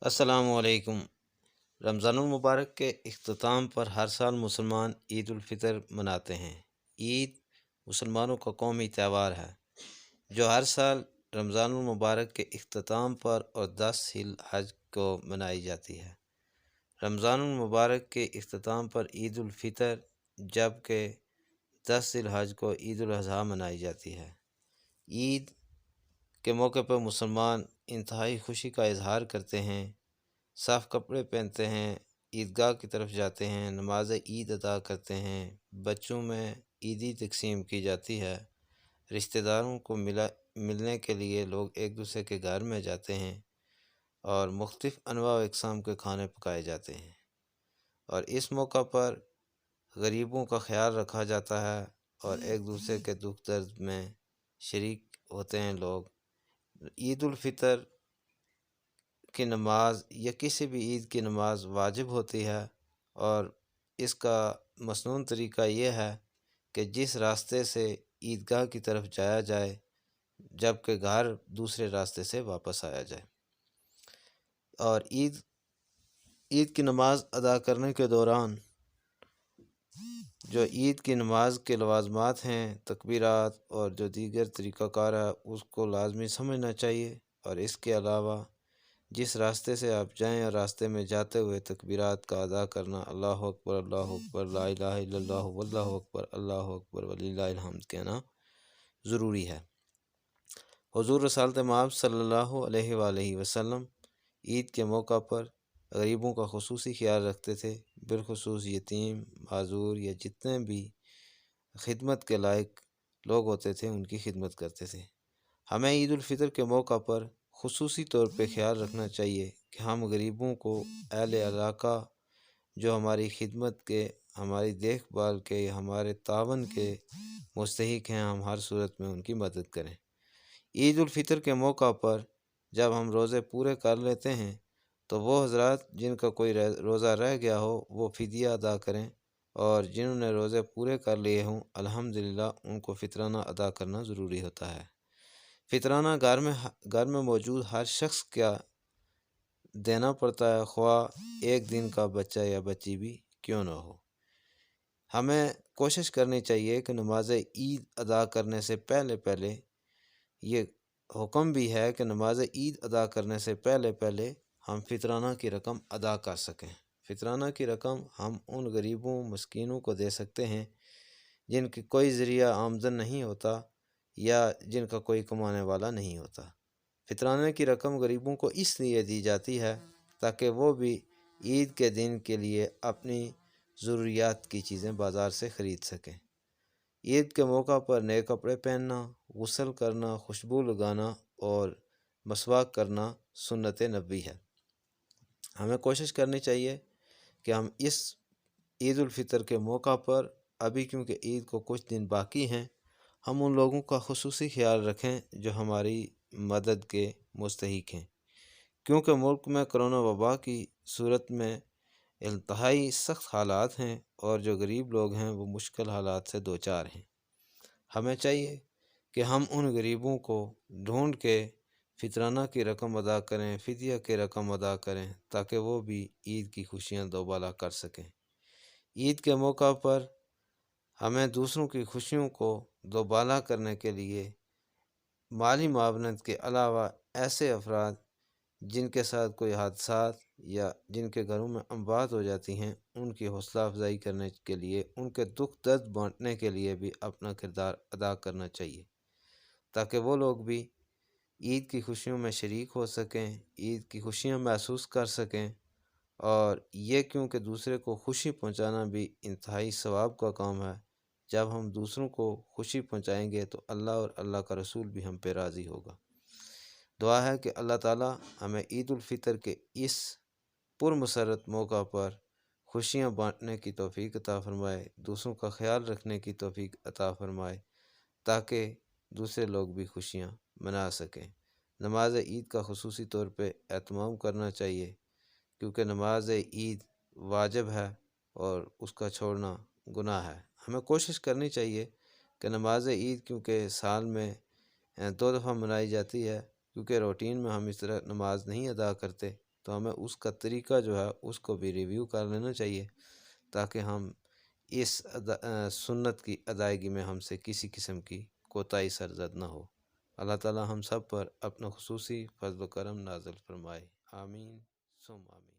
السلام علیکم۔ رمضان المبارک کے اختتام پر ہر سال مسلمان عید الفطر مناتے ہیں۔ عید مسلمانوں کا قومی تہوار ہے جو ہر سال رمضان المبارک کے اختتام پر اور 10 ذی الحج کو منائی جاتی ہے۔ رمضان المبارک کے اختتام پر عید الفطر جبکہ 10 ذی الحج کو عید الاضحیٰ منائی جاتی ہے۔ عید کے موقع پر مسلمان انتہائی خوشی کا اظہار کرتے ہیں، صاف کپڑے پہنتے ہیں، عیدگاہ کی طرف جاتے ہیں، نماز عید ادا کرتے ہیں، بچوں میں عیدی تقسیم کی جاتی ہے، رشتہ داروں کو ملنے کے لیے لوگ ایک دوسرے کے گھر میں جاتے ہیں اور مختلف انواع و اقسام کے کھانے پکائے جاتے ہیں، اور اس موقع پر غریبوں کا خیال رکھا جاتا ہے اور ایک دوسرے کے دکھ درد میں شریک ہوتے ہیں لوگ۔ عید الفطر کی نماز یا کسی بھی عید کی نماز واجب ہوتی ہے، اور اس کا مسنون طریقہ یہ ہے کہ جس راستے سے عیدگاہ کی طرف جایا جائے جبکہ گھر دوسرے راستے سے واپس آیا جائے۔ اور عید کی نماز ادا کرنے کے دوران جو عید کی نماز کے لوازمات ہیں، تکبیرات اور جو دیگر طریقہ کار ہے اس کو لازمی سمجھنا چاہیے، اور اس کے علاوہ جس راستے سے آپ جائیں اور راستے میں جاتے ہوئے تکبیرات کا ادا کرنا، اللہ اکبر لا الہ الا اللہ اللہ اکبر وللہ الحمد کہنا ضروری ہے۔ حضور رسالت مآب صلی اللہ علیہ وآلہ وسلم عید کے موقع پر غریبوں کا خصوصی خیال رکھتے تھے، بالخصوص یتیم، معذور یا جتنے بھی خدمت کے لائق لوگ ہوتے تھے ان کی خدمت کرتے تھے۔ ہمیں عید الفطر کے موقع پر خصوصی طور پہ خیال رکھنا چاہیے کہ ہم غریبوں کو، اہل علاقہ جو ہماری خدمت کے، ہماری دیکھ بھال کے، ہمارے تعاون کے مستحق ہیں، ہم ہر صورت میں ان کی مدد کریں۔ عید الفطر کے موقع پر جب ہم روزے پورے کر لیتے ہیں تو وہ حضرات جن کا کوئی روزہ رہ گیا ہو وہ فدیہ ادا کریں، اور جنہوں نے روزے پورے کر لیے ہوں الحمدللہ ان کو فطرانہ ادا کرنا ضروری ہوتا ہے۔ فطرانہ گھر میں موجود ہر شخص کیا دینا پڑتا ہے، خواہ ایک دن کا بچہ یا بچی بھی کیوں نہ ہو۔ ہمیں کوشش کرنی چاہیے کہ نماز عید ادا کرنے سے پہلے یہ حکم بھی ہے کہ نماز عید ادا کرنے سے پہلے ہم فطرانہ کی رقم ادا کر سکیں۔ فطرانہ کی رقم ہم ان غریبوں مسکینوں کو دے سکتے ہیں جن کی کوئی ذریعہ آمدن نہیں ہوتا یا جن کا کوئی کمانے والا نہیں ہوتا۔ فطرانہ کی رقم غریبوں کو اس لیے دی جاتی ہے تاکہ وہ بھی عید کے دن کے لیے اپنی ضروریات کی چیزیں بازار سے خرید سکیں۔ عید کے موقع پر نئے کپڑے پہننا، غسل کرنا، خوشبو لگانا اور مسواک کرنا سنت نبوی ہے۔ ہمیں کوشش کرنی چاہیے کہ ہم اس عید الفطر کے موقع پر، ابھی کیونکہ عید کو کچھ دن باقی ہیں، ہم ان لوگوں کا خصوصی خیال رکھیں جو ہماری مدد کے مستحق ہیں، کیونکہ ملک میں کرونا وبا کی صورت میں انتہائی سخت حالات ہیں اور جو غریب لوگ ہیں وہ مشکل حالات سے دوچار ہیں۔ ہمیں چاہیے کہ ہم ان غریبوں کو ڈھونڈ کے فطرانہ کی رقم ادا کریں، فدیہ کی رقم ادا کریں تاکہ وہ بھی عید کی خوشیاں دوبالا کر سکیں۔ عید کے موقع پر ہمیں دوسروں کی خوشیوں کو دوبالا کرنے کے لیے مالی معاونت کے علاوہ ایسے افراد جن کے ساتھ کوئی حادثات یا جن کے گھروں میں اموات ہو جاتی ہیں ان کی حوصلہ افزائی کرنے کے لیے، ان کے دکھ درد بانٹنے کے لیے بھی اپنا کردار ادا کرنا چاہیے تاکہ وہ لوگ بھی عید کی خوشیوں میں شریک ہو سکیں، عید کی خوشیاں محسوس کر سکیں۔ اور یہ کیونکہ دوسرے کو خوشی پہنچانا بھی انتہائی ثواب کا کام ہے۔ جب ہم دوسروں کو خوشی پہنچائیں گے تو اللہ اور اللہ کا رسول بھی ہم پہ راضی ہوگا۔ دعا ہے کہ اللہ تعالی ہمیں عید الفطر کے اس پرمسرت موقع پر خوشیاں بانٹنے کی توفیق عطا فرمائے، دوسروں کا خیال رکھنے کی توفیق عطا فرمائے تاکہ دوسرے لوگ بھی خوشیاں منا سکیں۔ نماز عید کا خصوصی طور پہ اہتمام کرنا چاہیے کیونکہ نماز عید واجب ہے اور اس کا چھوڑنا گناہ ہے۔ ہمیں کوشش کرنی چاہیے کہ نماز عید کیونکہ سال میں 2 دفعہ منائی جاتی ہے، کیونکہ روٹین میں ہم اس طرح نماز نہیں ادا کرتے، تو ہمیں اس کا طریقہ جو ہے اس کو بھی ریویو کر لینا چاہیے، تاکہ ہم اس سنت کی ادائیگی میں ہم سے کسی قسم کی کوتاہی سرزد نہ ہو۔ اللہ تعالی ہم سب پر اپنا خصوصی فضل و کرم نازل فرمائے، آمین ثم آمین۔